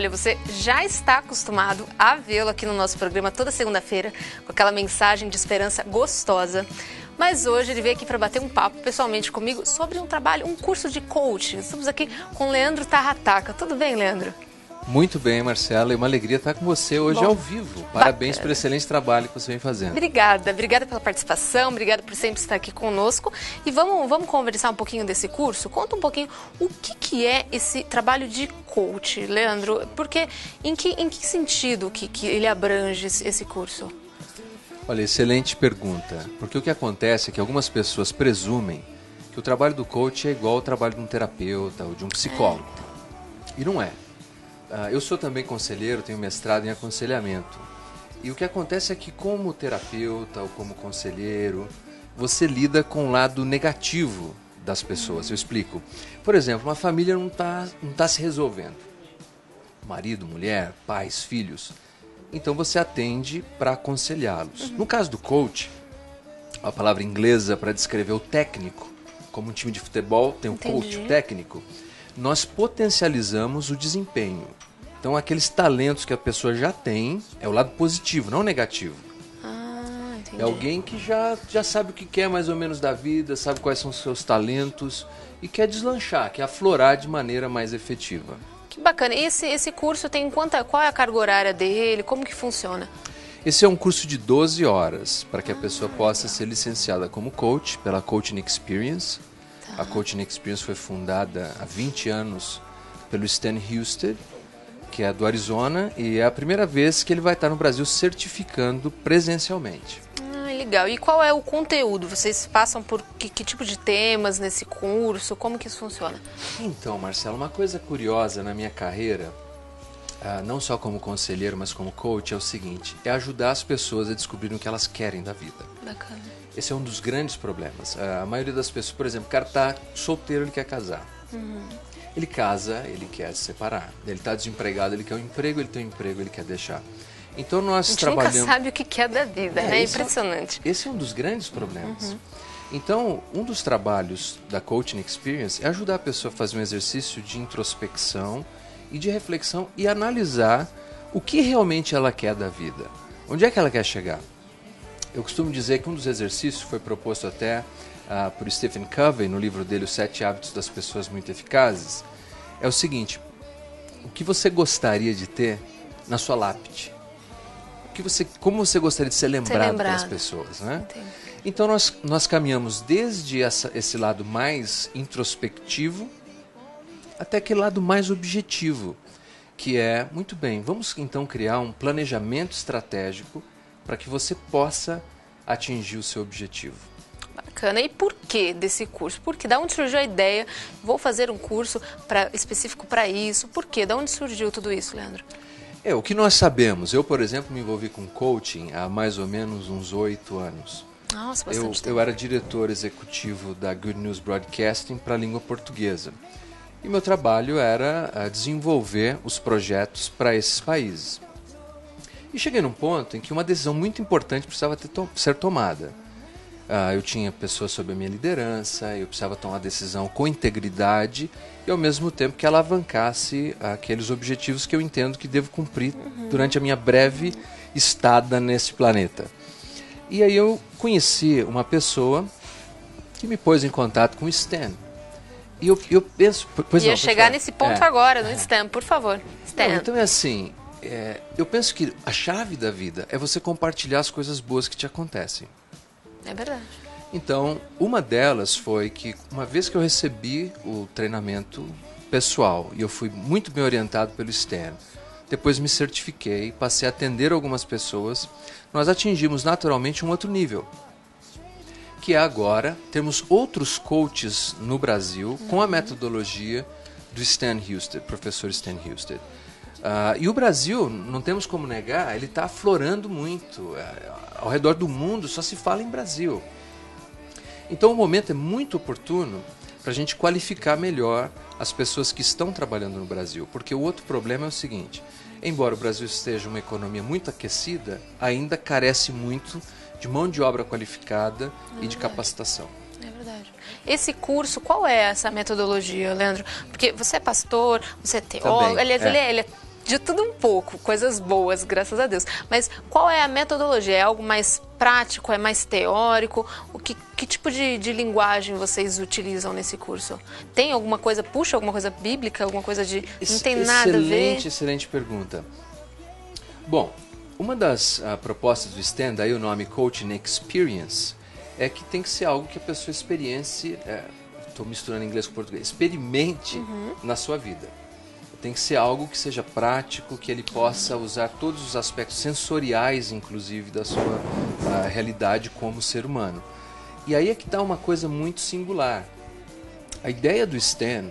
Olha, você já está acostumado a vê-lo aqui no nosso programa toda segunda-feira, com aquela mensagem de esperança gostosa. Mas hoje ele veio aqui para bater um papo pessoalmente comigo sobre um trabalho, um curso de coaching. Estamos aqui com o Leandro Tarrataca. Tudo bem, Leandro? Muito bem, Marcela. É uma alegria estar com você hoje ao vivo. Parabéns pelo excelente trabalho que você vem fazendo. Obrigada pela participação, obrigada por sempre estar aqui conosco. E vamos conversar um pouquinho desse curso? Conta um pouquinho o que é esse trabalho de coach, Leandro. Porque em que sentido que ele abrange esse curso? Olha, excelente pergunta. Porque o que acontece é que algumas pessoas presumem que o trabalho do coach é igual ao trabalho de um terapeuta ou de um psicólogo. E não é. Eu sou também conselheiro, tenho mestrado em aconselhamento. E o que acontece é que como terapeuta ou como conselheiro, você lida com o lado negativo das pessoas. Eu explico. Por exemplo, uma família não tá se resolvendo. Marido, mulher, pais, filhos. Então você atende para aconselhá-los. No caso do coach, a palavra inglesa para descrever o técnico, como um time de futebol tem um coach técnico, nós potencializamos o desempenho. Então, aqueles talentos que a pessoa já tem, é o lado positivo, não o negativo. É alguém que já sabe o que quer mais ou menos da vida, sabe quais são os seus talentos e quer deslanchar, quer aflorar de maneira mais efetiva. Que bacana. E esse curso tem qual é a carga horária dele? Como que funciona? Esse é um curso de 12 horas, para que a pessoa possa ser licenciada como coach pela Coaching Experience. A Coaching Experience foi fundada há 20 anos pelo Stan Husted, que é do Arizona, e é a primeira vez que ele vai estar no Brasil certificando presencialmente. Legal. E qual é o conteúdo? Vocês passam por que tipo de temas nesse curso? Como que isso funciona? Então, Marcelo, uma coisa curiosa na minha carreira, não só como conselheiro, mas como coach, é o seguinte, é ajudar as pessoas a descobrirem o que elas querem da vida. Bacana. Esse é um dos grandes problemas. A maioria das pessoas, por exemplo, o cara está solteiro, ele quer casar. Ele casa, ele quer se separar. Ele está desempregado, ele quer um emprego, ele tem um emprego, ele quer deixar. Então nós trabalhamos... nunca sabe o que é da vida, né? É impressionante. Esse é um dos grandes problemas. Então, um dos trabalhos da Coaching Experience é ajudar a pessoa a fazer um exercício de introspecção e de reflexão e analisar o que realmente ela quer da vida. Onde é que ela quer chegar? Eu costumo dizer que um dos exercícios foi proposto até por Stephen Covey, no livro dele, Os 7 Hábitos das Pessoas Muito Eficazes, é o seguinte: o que você gostaria de ter na sua lápide? Como você gostaria de ser lembrado pelas pessoas, né? Então nós caminhamos desde esse lado mais introspectivo até aquele lado mais objetivo, que é, muito bem, vamos então criar um planejamento estratégico para que você possa atingir o seu objetivo. Bacana. E por que desse curso? Porque da onde surgiu a ideia? Vou fazer um curso específico para isso. Por quê? Da onde surgiu tudo isso, Leandro? O que nós sabemos, eu, por exemplo, me envolvi com coaching há mais ou menos uns 8 anos. Nossa, bastante tempo. Eu era diretor executivo da Good News Broadcasting para a língua portuguesa. E meu trabalho era desenvolver os projetos para esses países. E cheguei num ponto em que uma decisão muito importante precisava ser tomada. Eu tinha pessoas sob a minha liderança, eu precisava tomar uma decisão com integridade e ao mesmo tempo que alavancasse aqueles objetivos que eu entendo que devo cumprir durante a minha breve estada nesse planeta. E aí eu conheci uma pessoa que me pôs em contato com o Stan. E eu penso... Ia chegar nesse ponto agora, no Stan, por favor. Stan. Não, então é assim, eu penso que a chave da vida é você compartilhar as coisas boas que te acontecem. É verdade. Então, uma delas foi que uma vez que eu recebi o treinamento pessoal e eu fui muito bem orientado pelo Stan, depois me certifiquei, passei a atender algumas pessoas, nós atingimos naturalmente um outro nível, que é agora termos outros coaches no Brasil com a metodologia do Stan Husted, professor Stan Husted. E o Brasil, não temos como negar, ele está aflorando muito. Ao redor do mundo só se fala em Brasil. Então o momento é muito oportuno para a gente qualificar melhor as pessoas que estão trabalhando no Brasil. Porque o outro problema é o seguinte: embora o Brasil esteja uma economia muito aquecida, ainda carece muito de mão de obra qualificada e de capacitação. É verdade. Esse curso, qual é essa metodologia, Leandro? Porque você é pastor, você é teólogo, aliás, ele é de tudo um pouco, coisas boas, graças a Deus. Mas qual é a metodologia? É algo mais prático, é mais teórico? Que tipo de linguagem vocês utilizam nesse curso? Tem alguma coisa, puxa alguma coisa bíblica, alguma coisa de... Não tem nada a ver? Excelente pergunta. Bom, uma das propostas do STAND, daí o nome Coaching Experience, é que tem que ser algo que a pessoa experiencie, estou misturando inglês com português, experimente na sua vida. Tem que ser algo que seja prático, que ele possa usar todos os aspectos sensoriais, inclusive, da sua realidade como ser humano. E aí é que está uma coisa muito singular. A ideia do STAN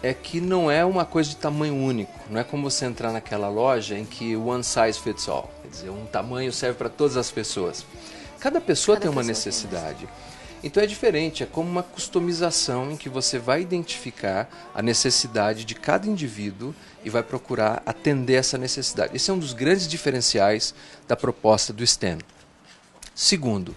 é que não é uma coisa de tamanho único. Não é como você entrar naquela loja em que one size fits all. Quer dizer, um tamanho serve para todas as pessoas. Cada pessoa tem uma necessidade. Então é diferente, é como uma customização em que você vai identificar a necessidade de cada indivíduo e vai procurar atender essa necessidade. Esse é um dos grandes diferenciais da proposta do STAN. Segundo,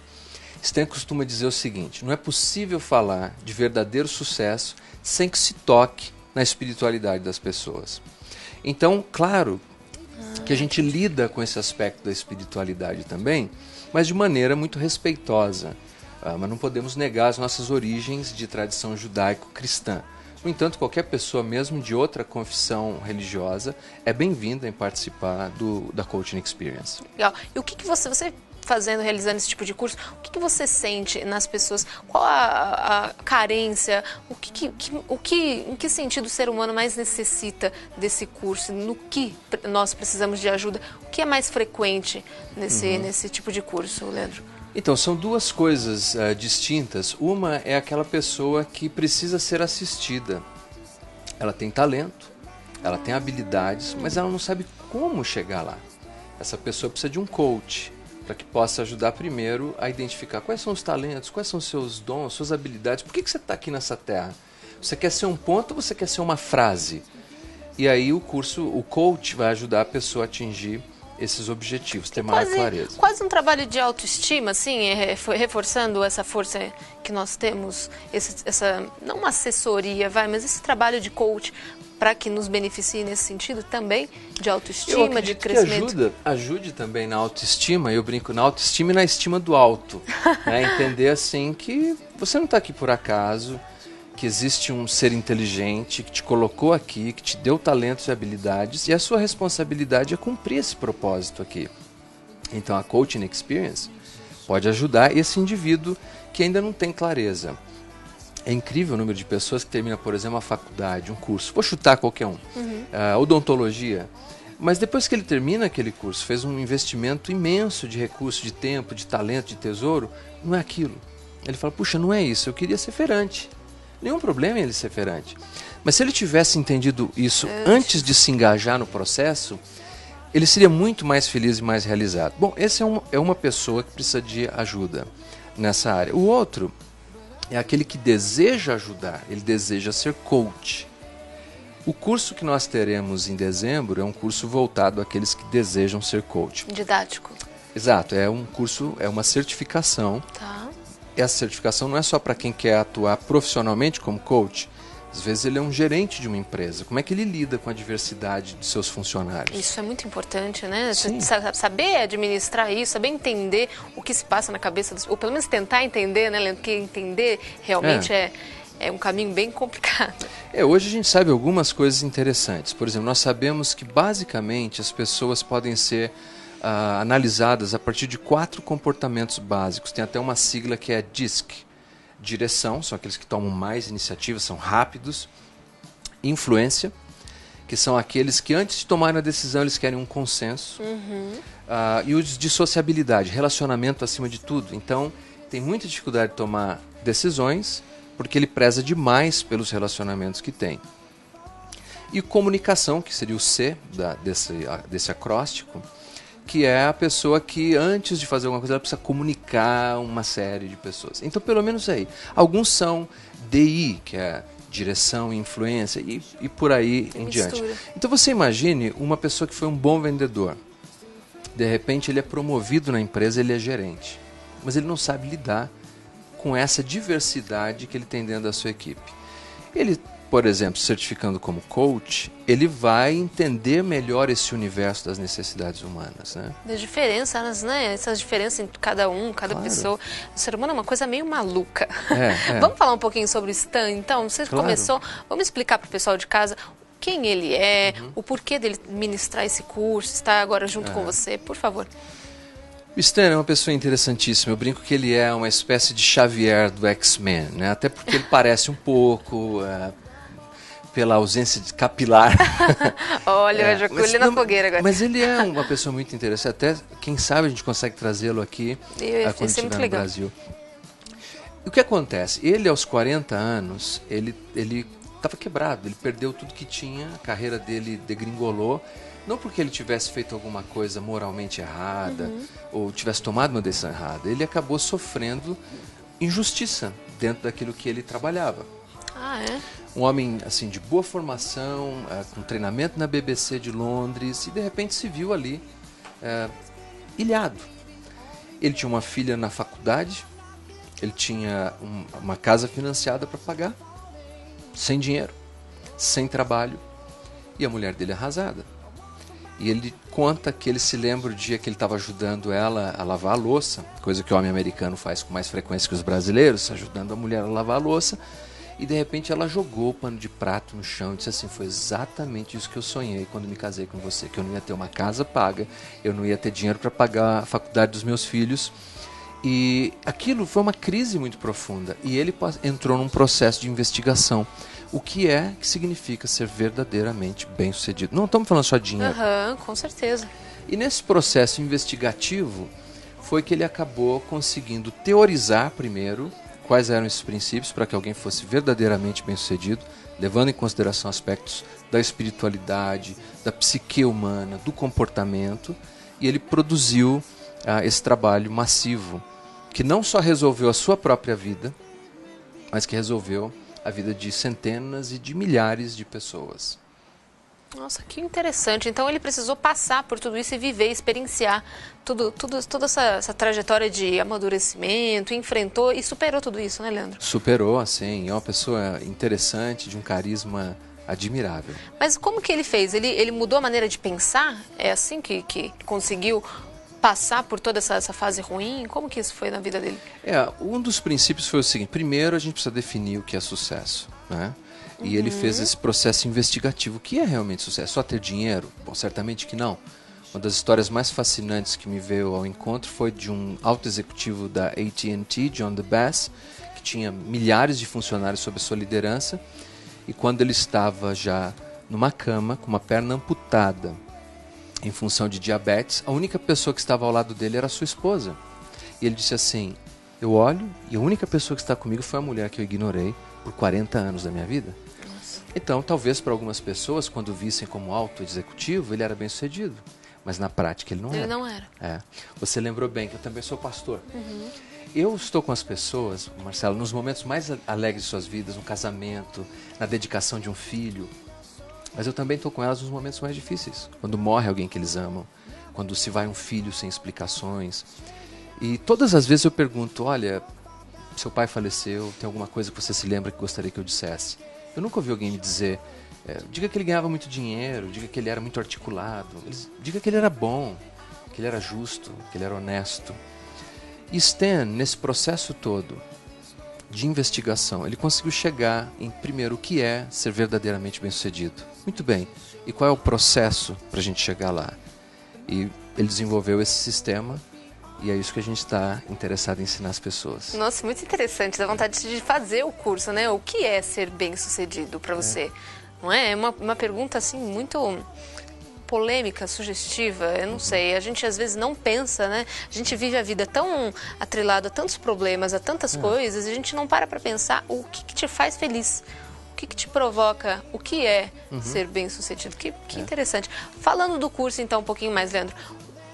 STAN costuma dizer o seguinte: não é possível falar de verdadeiro sucesso sem que se toque na espiritualidade das pessoas. Então, claro que a gente lida com esse aspecto da espiritualidade também, mas de maneira muito respeitosa. Mas não podemos negar as nossas origens de tradição judaico-cristã. No entanto, qualquer pessoa, mesmo de outra confissão religiosa, é bem-vinda em participar da Coaching Experience. Legal. E o que você realizando esse tipo de curso, o que você sente nas pessoas? Qual a carência? Em que sentido o ser humano mais necessita desse curso? No que nós precisamos de ajuda? O que é mais frequente nesse tipo de curso, Leandro? Então, são duas coisas distintas. Uma é aquela pessoa que precisa ser assistida. Ela tem talento, ela tem habilidades, mas ela não sabe como chegar lá. Essa pessoa precisa de um coach, para que possa ajudar primeiro a identificar quais são os talentos, quais são os seus dons, suas habilidades. Por que você está aqui nessa terra? Você quer ser um ponto ou você quer ser uma frase? E aí o coach vai ajudar a pessoa a atingir esses objetivos, ter maior clareza. Quase um trabalho de autoestima, assim, reforçando essa força que nós temos, não uma assessoria, mas esse trabalho de coach para que nos beneficie nesse sentido também, de autoestima, de crescimento. Que ajude também na autoestima, eu brinco, na autoestima e na estima do alto. Né? Entender assim que você não está aqui por acaso, que existe um ser inteligente que te colocou aqui, que te deu talentos e habilidades, e a sua responsabilidade é cumprir esse propósito aqui. Então a Coaching Experience pode ajudar esse indivíduo que ainda não tem clareza. É incrível o número de pessoas que terminam, por exemplo, uma faculdade, um curso. Vou chutar qualquer um. Odontologia. Mas depois que ele termina aquele curso, fez um investimento imenso de recurso, de tempo, de talento, de tesouro, não é aquilo. Ele fala, puxa, não é isso, eu queria ser feirante. Nenhum problema em ele ser feirante. Mas se ele tivesse entendido isso antes de se engajar no processo, ele seria muito mais feliz e mais realizado. Bom, esse é uma pessoa que precisa de ajuda nessa área. O outro é aquele que deseja ajudar, ele deseja ser coach. O curso que nós teremos em dezembro é um curso voltado àqueles que desejam ser coach. Didático. Exato, é um curso, é uma certificação. Tá. Essa certificação não é só para quem quer atuar profissionalmente como coach. Às vezes ele é um gerente de uma empresa. Como é que ele lida com a diversidade de seus funcionários? Isso é muito importante, né? Sim. Saber administrar isso, saber entender o que se passa na cabeça dos... Ou pelo menos tentar entender, né, Leandro? Porque entender realmente é um caminho bem complicado. Hoje a gente sabe algumas coisas interessantes. Por exemplo, nós sabemos que basicamente as pessoas podem ser analisadas a partir de 4 comportamentos básicos. Tem até uma sigla que é DISC. Direção, são aqueles que tomam mais iniciativa, são rápidos. Influência, que são aqueles que antes de tomarem a decisão eles querem um consenso. E os de sociabilidade, relacionamento acima de tudo. Então, tem muita dificuldade de tomar decisões porque ele preza demais pelos relacionamentos que tem. E comunicação, que seria o C desse acróstico, que é a pessoa que antes de fazer alguma coisa ela precisa comunicar uma série de pessoas. Então, pelo menos aí. Alguns são DI, que é direção e influência, e por aí em diante. Então você imagine uma pessoa que foi um bom vendedor. De repente ele é promovido na empresa, ele é gerente. Mas ele não sabe lidar com essa diversidade que ele tem dentro da sua equipe. Ele por exemplo, se certificando como coach, ele vai entender melhor esse universo das necessidades humanas, né? Das diferenças, né? Essas diferenças entre cada um, cada pessoa. O ser humano é uma coisa meio maluca. Vamos falar um pouquinho sobre o Stan, então? Você começou, vamos explicar para o pessoal de casa quem ele é, o porquê dele ministrar esse curso, estar agora junto com você, por favor. O Stan é uma pessoa interessantíssima. Eu brinco que ele é uma espécie de Xavier do X-Men, né? Até porque ele parece um pouco, pela ausência de capilar. Olha, eu jogou ele na fogueira agora. Mas ele é uma pessoa muito interessante. Até, quem sabe, a gente consegue trazê-lo aqui quando estiver no Brasil. E o que acontece? Ele, aos 40 anos, ele estava quebrado. Ele perdeu tudo que tinha, a carreira dele degringolou. Não porque ele tivesse feito alguma coisa moralmente errada ou tivesse tomado uma decisão errada. Ele acabou sofrendo injustiça dentro daquilo que ele trabalhava. Ah, é? Um homem assim de boa formação, com treinamento na BBC de Londres, e de repente se viu ali ilhado. Ele tinha uma filha na faculdade, ele tinha uma casa financiada para pagar, sem dinheiro, sem trabalho, e a mulher dele arrasada. E ele conta que ele se lembra o dia que ele estava ajudando ela a lavar a louça, coisa que o homem americano faz com mais frequência que os brasileiros, ajudando a mulher a lavar a louça, e de repente ela jogou o pano de prato no chão e disse assim: foi exatamente isso que eu sonhei quando me casei com você, que eu não ia ter uma casa paga, eu não ia ter dinheiro para pagar a faculdade dos meus filhos. E aquilo foi uma crise muito profunda, e ele entrou num processo de investigação. O que significa ser verdadeiramente bem-sucedido? Não estamos falando só de dinheiro. Com certeza. E nesse processo investigativo foi que ele acabou conseguindo teorizar primeiro quais eram esses princípios para que alguém fosse verdadeiramente bem-sucedido, levando em consideração aspectos da espiritualidade, da psique humana, do comportamento, e ele produziu esse trabalho massivo, que não só resolveu a sua própria vida, mas que resolveu a vida de centenas e de milhares de pessoas. Nossa, que interessante. Então ele precisou passar por tudo isso e viver, experienciar toda essa trajetória de amadurecimento, enfrentou e superou tudo isso, né, Leandro? Superou, assim, é uma pessoa interessante, de um carisma admirável. Mas como que ele fez? Ele mudou a maneira de pensar? É assim que conseguiu passar por toda essa fase ruim? Como que isso foi na vida dele? Um dos princípios foi o seguinte: primeiro a gente precisa definir o que é sucesso, né? E ele fez esse processo investigativo. O que é realmente sucesso? Só ter dinheiro? Bom, certamente que não. Uma das histórias mais fascinantes que me veio ao encontro foi de um alto executivo da AT&T, John DeBass, que tinha milhares de funcionários sob sua liderança, e quando ele estava já numa cama, com uma perna amputada, em função de diabetes, a única pessoa que estava ao lado dele era a sua esposa. E ele disse assim: eu olho e a única pessoa que está comigo foi a mulher que eu ignorei por 40 anos da minha vida. Nossa. Então, talvez para algumas pessoas, quando vissem como alto executivo, ele era bem sucedido. Mas na prática ele não era. Ele não era. Você lembrou bem que eu também sou pastor. Eu estou com as pessoas, Marcelo, nos momentos mais alegres de suas vidas, no casamento, na dedicação de um filho. Mas eu também estou com elas nos momentos mais difíceis. Quando morre alguém que eles amam. Quando se vai um filho sem explicações. E todas as vezes eu pergunto: olha, seu pai faleceu, tem alguma coisa que você se lembra que gostaria que eu dissesse? Eu nunca ouvi alguém me dizer: diga que ele ganhava muito dinheiro, diga que ele era muito articulado, diga que ele era bom, que ele era justo, que ele era honesto. E Stan, nesse processo todo de investigação, ele conseguiu chegar em, primeiro, o que é ser verdadeiramente bem-sucedido. Muito bem, e qual é o processo para a gente chegar lá? E ele desenvolveu esse sistema, e é isso que a gente está interessado em ensinar as pessoas. Nossa, muito interessante, dá vontade de fazer o curso, né? O que é ser bem-sucedido para você? Não é? É uma pergunta, assim, muito polêmica, sugestiva, eu não sei. A gente às vezes não pensa, né? A gente vive a vida tão atrelada a tantos problemas, a tantas coisas, e a gente não para pensar o que te faz feliz. O que te provoca, o que é ser bem-sucedido. Que interessante. Falando do curso, então, um pouquinho mais, Leandro.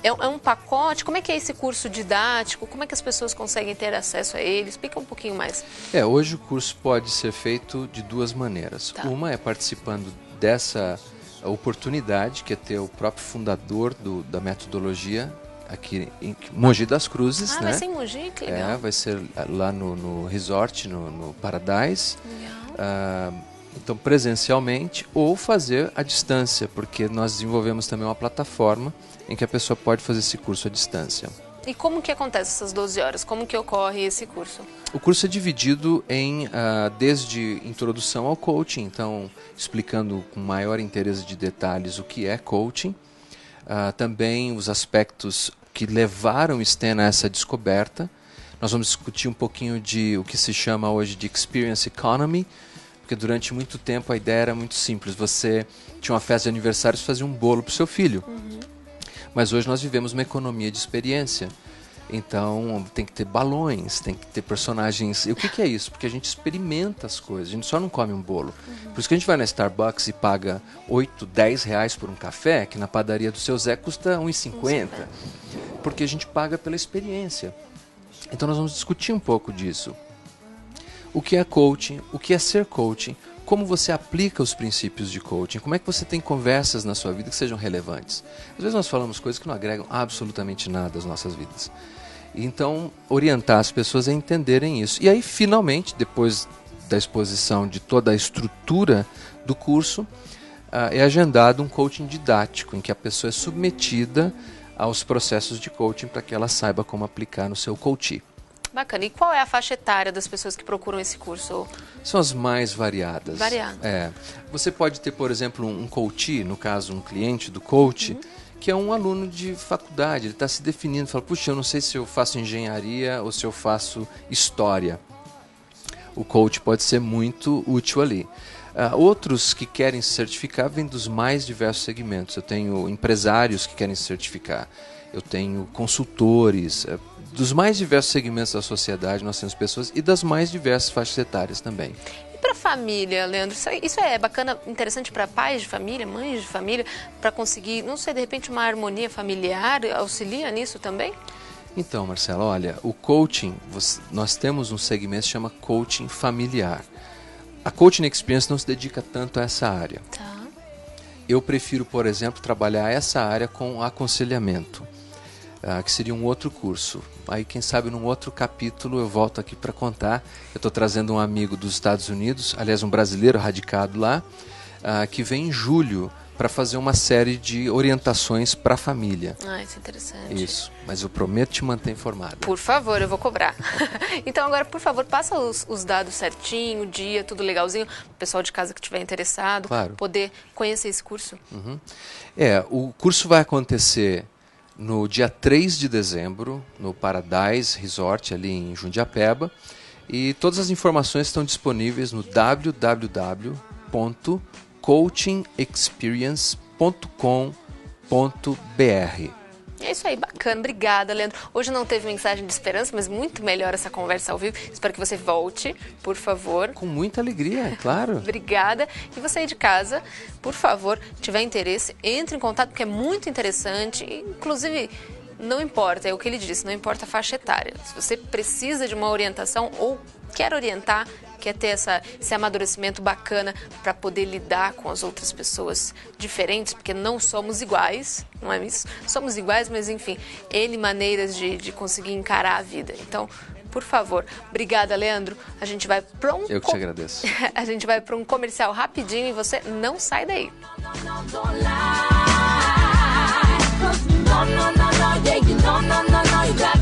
É um pacote? Como é que é esse curso didático? Como é que as pessoas conseguem ter acesso a ele? Explica um pouquinho mais. Hoje o curso pode ser feito de duas maneiras. Tá. Uma é participando dessa oportunidade, que é ter o próprio fundador da metodologia aqui em Mogi das Cruzes. Vai ser em Mogi? Que legal. Vai ser lá no resort, no Paradise. Legal. Então, presencialmente ou fazer à distância, porque nós desenvolvemos também uma plataforma em que a pessoa pode fazer esse curso à distância. E como que acontece essas 12 horas? Como que ocorre esse curso? O curso é dividido em, desde introdução ao coaching, então explicando com maior interesse de detalhes o que é coaching, também os aspectos que levaram o Stan a essa descoberta. Nós vamos discutir um pouquinho de o que se chama hoje de Experience Economy, porque durante muito tempo a ideia era muito simples, você tinha uma festa de aniversário e fazia um bolo para o seu filho. Mas hoje nós vivemos uma economia de experiência. Então tem que ter balões, tem que ter personagens. E o que é isso? Porque a gente experimenta as coisas, a gente só não come um bolo. Por isso que a gente vai na Starbucks e paga 8, 10 reais por um café, que na padaria do seu Zé custa 1,50. Porque a gente paga pela experiência. Então nós vamos discutir um pouco disso. O que é coaching, o que é ser coaching, como você aplica os princípios de coaching, como é que você tem conversas na sua vida que sejam relevantes. Às vezes nós falamos coisas que não agregam absolutamente nada às nossas vidas. Então, orientar as pessoas a entenderem isso. E aí, finalmente, depois da exposição de toda a estrutura do curso, é agendado um coaching didático, em que a pessoa é submetida aos processos de coaching para que ela saiba como aplicar no seu coaching. Bacana. E qual é a faixa etária das pessoas que procuram esse curso? São as mais variadas. Variadas. Você pode ter, por exemplo, um coachee, no caso, um cliente do coach, que é um aluno de faculdade. Ele está se definindo, fala, puxa, eu não sei se eu faço engenharia ou se eu faço história. O coach pode ser muito útil ali. Outros que querem se certificar vêm dos mais diversos segmentos. Eu tenho empresários que querem se certificar. Eu tenho consultores, dos mais diversos segmentos da sociedade nós temos pessoas e das mais diversas faixas etárias também. E para a família, Leandro, isso é bacana, interessante para pais de família, mães de família, para conseguir, não sei, de repente uma harmonia familiar, auxilia nisso também? Então, Marcelo, olha, o coaching, nós temos um segmento que se chama coaching familiar. A Coaching Experience não se dedica tanto a essa área. Tá. Eu prefiro, por exemplo, trabalhar essa área com aconselhamento. Que seria um outro curso. Aí, quem sabe, num outro capítulo eu volto aqui para contar. Eu estou trazendo um amigo dos Estados Unidos, aliás, um brasileiro radicado lá, que vem em julho para fazer uma série de orientações para a família. Isso é interessante. Isso, mas eu prometo te manter informado. Por favor, eu vou cobrar. Então agora, por favor, passa os dados certinho, o dia, tudo legalzinho, o pessoal de casa que estiver interessado, claro, poder conhecer esse curso. O curso vai acontecer no dia 3 de dezembro, no Paradise Resort, ali em Jundiapeba. E todas as informações estão disponíveis no www.coachingexperience.com.br. É isso aí, bacana. Obrigada, Leandro. Hoje não teve mensagem de esperança, mas muito melhor essa conversa ao vivo. Espero que você volte, por favor. Com muita alegria, claro. Obrigada. E você aí de casa, por favor, tiver interesse, entre em contato, porque é muito interessante. Inclusive, não importa, é o que ele disse, não importa a faixa etária. Se você precisa de uma orientação ou quer orientar, quer ter esse amadurecimento bacana para poder lidar com as outras pessoas diferentes, porque não somos iguais, não é isso? Somos iguais, mas enfim, N maneiras de conseguir encarar a vida. Então, por favor, obrigada, Leandro. A gente vai para um... Eu que te agradeço. A gente vai para um comercial rapidinho e você não sai daí. No, you got